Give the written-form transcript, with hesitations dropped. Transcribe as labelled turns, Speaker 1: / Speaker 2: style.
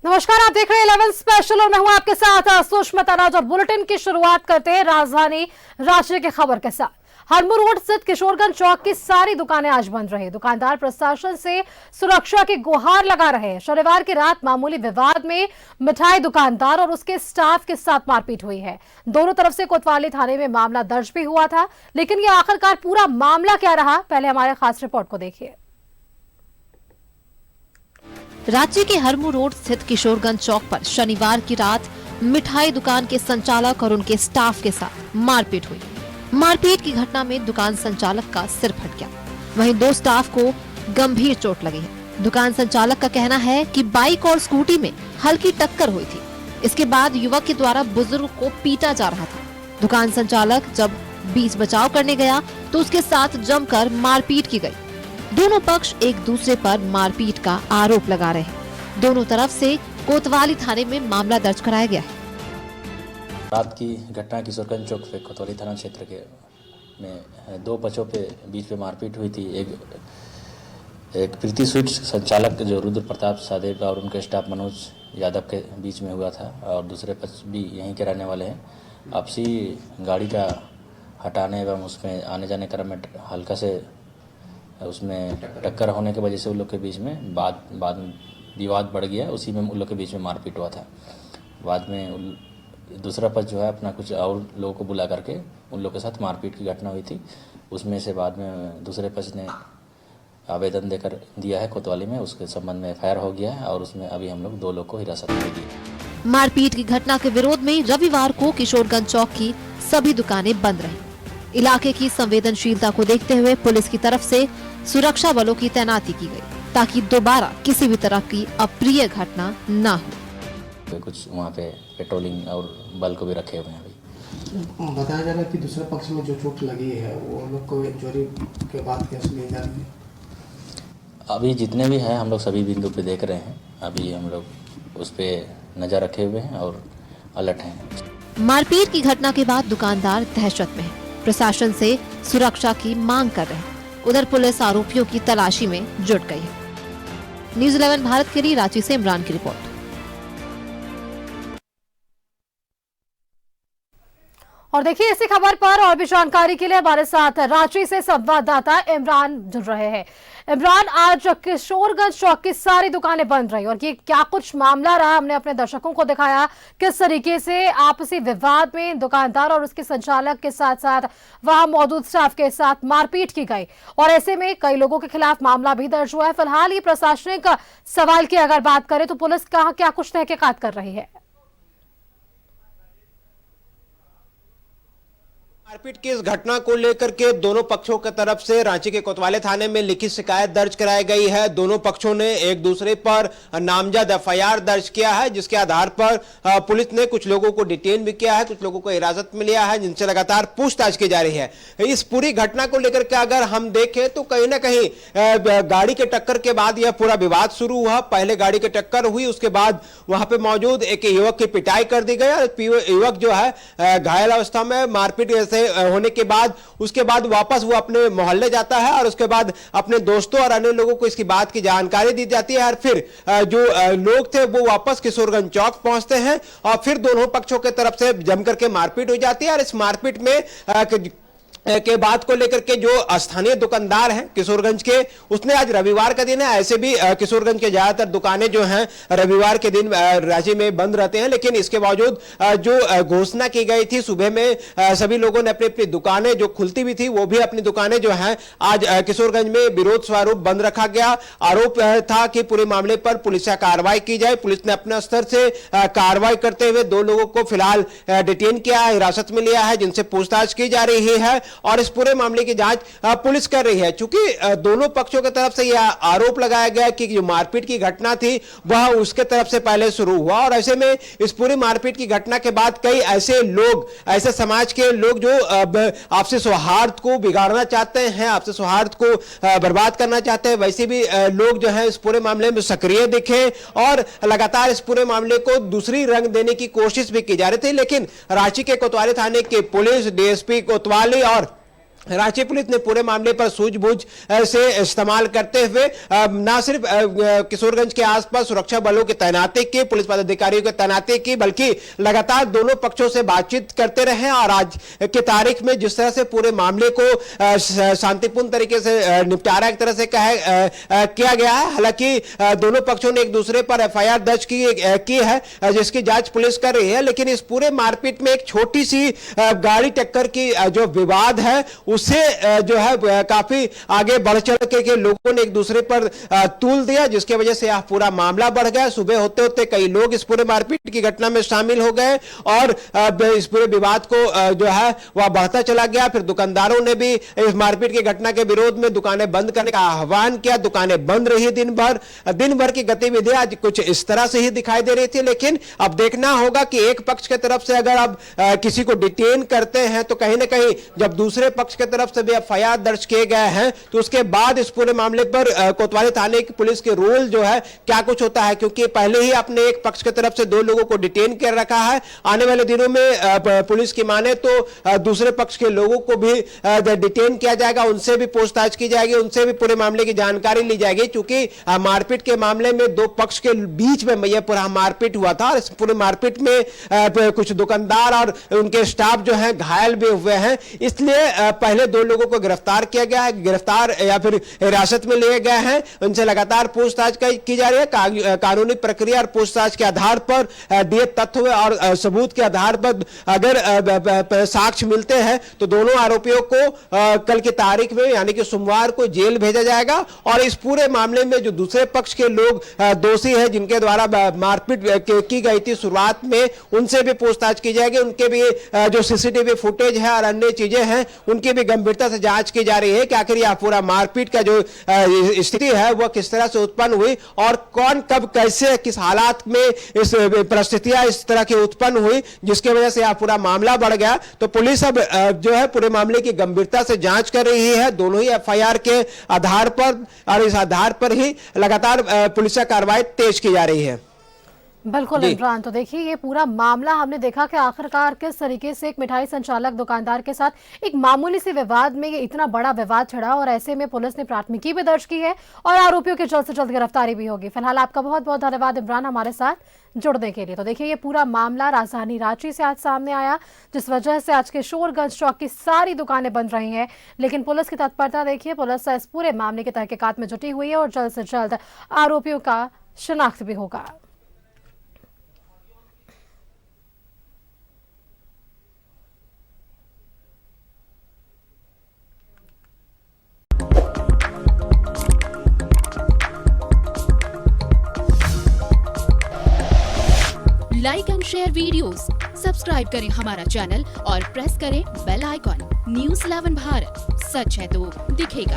Speaker 1: नमस्कार, आप देख रहे हैं 11 स्पेशल और मैं हूं आपके साथ सुष्मिता राज। और बुलेटिन की शुरुआत करते हैं राजधानी रांची की खबर के साथ। हरमू रोड स्थित किशोरगंज चौक की सारी दुकानें आज बंद रही। दुकानदार प्रशासन से सुरक्षा की गुहार लगा रहे हैं। शनिवार की रात मामूली विवाद में मिठाई दुकानदार और उसके स्टाफ के साथ मारपीट हुई है। दोनों तरफ से कोतवाली थाने में मामला दर्ज भी हुआ था, लेकिन ये आखिरकार पूरा मामला क्या रहा, पहले हमारे खास रिपोर्ट को देखिए।
Speaker 2: रांची के हरमू रोड स्थित किशोरगंज चौक पर शनिवार की रात मिठाई दुकान के संचालक और उनके स्टाफ के साथ मारपीट हुई। मारपीट की घटना में दुकान संचालक का सिर फट गया, वहीं दो स्टाफ को गंभीर चोट लगी है। दुकान संचालक का कहना है कि बाइक और स्कूटी में हल्की टक्कर हुई थी। इसके बाद युवक के द्वारा बुजुर्ग को पीटा जा रहा था। दुकान संचालक जब बीच बचाव करने गया तो उसके साथ जमकर मारपीट की गई। दोनों पक्ष एक दूसरे पर मारपीट का आरोप लगा रहे हैं। दोनों तरफ से कोतवाली थाने में मामला दर्ज कराया गया है।
Speaker 3: रात की घटना किशोरगंज चौक पे कोतवाली थाना क्षेत्र के में दो पक्षों पे बीच में मारपीट हुई थी। एक प्रीति स्वीट्स संचालक जो रुद्र प्रताप सादेव और उनके स्टाफ मनोज यादव के बीच में हुआ था, और दूसरे पक्ष भी यहीं के रहने वाले हैं। आपसी गाड़ी का हटाने एवं उसमें आने जाने क्रम में हल्का से उसमें टक्कर होने की वजह से उन लोग के बीच में बाद में विवाद बढ़ गया। उसी में उन लोग के बीच में मारपीट हुआ था। बाद में दूसरा पक्ष जो है अपना कुछ और लोगों को बुला करके उन लोग के साथ मारपीट की घटना हुई थी। उसमें से बाद में दूसरे पक्ष ने आवेदन देकर दिया है कोतवाली में, उसके संबंध में एफआईआर हो गया है और उसमें अभी हम लोग 2 लोग को हिरासत में लिए।
Speaker 2: मारपीट की घटना के विरोध में रविवार को किशोरगंज चौक की सभी दुकानें बंद रहीं। इलाके की संवेदनशीलता को देखते हुए पुलिस की तरफ से सुरक्षा बलों की तैनाती की गई, ताकि दोबारा किसी भी तरह की अप्रिय घटना न हो।
Speaker 3: कुछ वहाँ पे पेट्रोलिंग और बल को भी रखे हुए हैं। अभी
Speaker 4: बताया जा रहा है कि दूसरे पक्ष में जो चोट लगी है वो लोग को इंजरी के बाद कैसे ले जा रही है।
Speaker 3: अभी जितने भी हैं हम लोग सभी बिंदु पे देख रहे हैं। अभी हम लोग उस पर नज़र रखे हुए हैं और अलर्ट हैं।
Speaker 2: मारपीट की घटना के बाद दुकानदार दहशत में है। प्रशासन से सुरक्षा की मांग कर रहे हैं। उधर पुलिस आरोपियों की तलाशी में जुट गई है। न्यूज़ 11 भारत के लिए रांची से इमरान की रिपोर्ट।
Speaker 1: और देखिए, इसी खबर पर और भी जानकारी के लिए हमारे साथ रांची से संवाददाता इमरान जुड़ रहे हैं। इमरान, आज किशोरगंज चौक की सारी दुकानें बंद रही और ये क्या कुछ मामला रहा, हमने अपने दर्शकों को दिखाया किस तरीके से आपसी विवाद में दुकानदार और उसके संचालक के साथ साथ वहां मौजूद स्टाफ के साथ मारपीट की गई और ऐसे में कई लोगों के खिलाफ मामला भी दर्ज हुआ है। फिलहाल ये प्रशासनिक सवाल की अगर बात करें तो पुलिस का क्या कुछ तहकीकात कर रही है?
Speaker 5: मारपीट की इस घटना को लेकर के दोनों पक्षों की तरफ से रांची के कोतवाली थाने में लिखित शिकायत दर्ज कराई गई है। दोनों पक्षों ने एक दूसरे पर नामजद एफआईआर दर्ज किया है, जिसके आधार पर पुलिस ने कुछ लोगों को डिटेन भी किया है, कुछ लोगों को हिरासत में लिया है, जिनसे लगातार पूछताछ की जा रही है। इस पूरी घटना को लेकर के अगर हम देखें तो कहीं ना कहीं गाड़ी के टक्कर के बाद यह पूरा विवाद शुरू हुआ। पहले गाड़ी की टक्कर हुई, उसके बाद वहां पर मौजूद एक युवक की पिटाई कर दी गई और युवक जो है घायल अवस्था में मारपीट होने के बाद उसके बाद वापस वो अपने मोहल्ले जाता है और उसके बाद अपने दोस्तों और अन्य लोगों को इसकी बात की जानकारी दी जाती है और फिर जो लोग थे वो वापस किशोरगंज चौक पहुंचते हैं और फिर दोनों पक्षों की तरफ से जमकर के मारपीट हो जाती है। और इस मारपीट में के बात को लेकर के जो स्थानीय दुकानदार हैं किशोरगंज के, उसने आज रविवार का दिन है, ऐसे भी किशोरगंज के ज्यादातर दुकानें जो हैं रविवार के दिन राज्य में बंद रहते हैं, लेकिन इसके बावजूद जो घोषणा की गई थी सुबह में सभी लोगों ने अपनी अपनी दुकानें जो खुलती भी थी वो भी अपनी दुकानें जो हैं आज किशोरगंज में विरोध स्वरूप बंद रखा गया। आरोप था कि पूरे मामले पर पुलिस कार्रवाई की जाए। पुलिस ने अपने स्तर से कार्रवाई करते हुए 2 लोगों को फिलहाल डिटेन किया है, हिरासत में लिया है, जिनसे पूछताछ की जा रही है और इस पूरे मामले की जांच पुलिस कर रही है। चूंकि दोनों पक्षों की तरफ से यह आरोप लगाया गया कि जो मारपीट की घटना थी वह उसके तरफ से पहले शुरू हुआ और ऐसे में इस पूरी मारपीट की घटना के बाद कई ऐसे लोग, ऐसे समाज के लोग जो आपसी सौहार्द को बिगाड़ना चाहते हैं, आपसी सौहार्द को बर्बाद करना चाहते हैं, वैसे भी लोग जो है इस पूरे मामले में सक्रिय दिखे और लगातार इस पूरे मामले को दूसरी रंग देने की कोशिश भी की जा रही थी। लेकिन रांची के कोतवाली थाने के पुलिस, डीएसपी कोतवाली और रांची पुलिस ने पूरे मामले पर सूझबूझ से इस्तेमाल करते हुए न सिर्फ किशोरगंज के आसपास सुरक्षा बलों की तैनाती की, पुलिस पदाधिकारियों की तैनाती की, बल्कि लगातार दोनों पक्षों से बातचीत करते रहे और आज की तारीख में जिस तरह से पूरे मामले को शांतिपूर्ण तरीके से निपटारा एक तरह से किया गया है। हालांकि दोनों पक्षों ने एक दूसरे पर एफआईआर दर्ज की है, जिसकी जांच पुलिस कर रही है। लेकिन इस पूरे मारपीट में एक छोटी सी गाड़ी टक्कर की जो विवाद है उसे जो है काफी आगे बढ़ चढ़ के लोगों ने एक दूसरे पर तूल दिया, जिसके वजह से यह पूरा मामला बढ़ गया। सुबह होते होते कई लोग इस पूरे मारपीट की घटना में शामिल हो गए और इस पूरे विवाद को जो है वह बढ़ता चला गया। फिर दुकानदारों ने भी इस मारपीट की घटना के विरोध में दुकानें बंद करने का आह्वान किया। दुकानें बंद रही दिन भर की गतिविधियां आज कुछ इस तरह से ही दिखाई दे रही थी। लेकिन अब देखना होगा कि एक पक्ष की तरफ से अगर अब किसी को डिटेन करते हैं तो कहीं ना कहीं जब दूसरे पक्ष की तरफ से भी एफआईआर दर्ज किए गए हैं तो उसके बाद इस पूरे मामले पर कोतवाली थाने की पुलिस के रोल जो है क्या कुछ होता है, क्योंकि पहले ही अपने एक पक्ष की तरफ से 2 लोगों को डिटेन कर रखा है। आने वाले दिनों में पुलिस की माने तो दूसरे पक्ष के लोगों को भी डिटेन किया जाएगा, उनसे भी पूछताछ की जाएगी, उनसे भी पूरे मामले की जानकारी ली जाएगी। क्योंकि मारपीट के मामले में 2 पक्ष के बीच में यह पूरा मारपीट हुआ था और इस पूरे मारपीट में कुछ दुकानदार और उनके स्टाफ जो है घायल भी हुए हैं। इसलिए पहले 2 लोगों को गिरफ्तार किया गया है, गिरफ्तार या फिर हिरासत में लिए गए हैं, उनसे लगातार पूछताछ की जा रही है। कानूनी प्रक्रिया और पूछताछ के आधार पर दिए तथ्य और सबूत के आधार पर अगर साक्ष्य मिलते हैं तो दोनों आरोपियों को कल की तारीख में यानी कि सोमवार को जेल भेजा जाएगा और इस पूरे मामले में जो दूसरे पक्ष के लोग दोषी हैं जिनके द्वारा मारपीट की गई थी शुरुआत में, उनसे भी पूछताछ की जाएगी। उनके भी जो सीसीटीवी फुटेज है और अन्य चीजें हैं उनकी भी गंभीरता से जांच की जा रही है कि आखिर यह पूरा मारपीट का जो स्थिति है वह किस तरह से उत्पन्न हुई और कौन कब कैसे किस हालात में इस परिस्थितियां इस तरह की उत्पन्न हुई जिसकी वजह से यह पूरा मामला बढ़ गया। तो पुलिस अब जो है पूरे मामले की गंभीरता से जांच कर रही है, दोनों ही एफआईआर के आधार पर और इस आधार पर ही लगातार पुलिस कार्रवाई तेज की जा रही है।
Speaker 1: बिल्कुल इमरान, तो देखिए ये पूरा मामला हमने देखा कि आखिरकार किस तरीके से एक मिठाई संचालक दुकानदार के साथ एक मामूली से विवाद में ये इतना बड़ा विवाद छिड़ा और ऐसे में पुलिस ने प्राथमिकी भी दर्ज की है और आरोपियों की जल्द से जल्द गिरफ्तारी भी होगी। फिलहाल आपका बहुत बहुत धन्यवाद इमरान हमारे साथ जुड़ने के लिए। तो देखिए ये पूरा मामला राजधानी रांची से आज सामने आया, जिस वजह से आज किशोरगंज चौक की सारी दुकानें बंद रही हैं। लेकिन पुलिस की तत्परता देखिए, पुलिस इस पूरे मामले की तहकीकात में जुटी हुई है और जल्द से जल्द आरोपियों का शिनाख्त भी होगा।
Speaker 6: Like and share videos, subscribe करें हमारा चैनल और प्रेस करें बेल आइकॉन। न्यूज़ 11 भारत, सच है तो दिखेगा।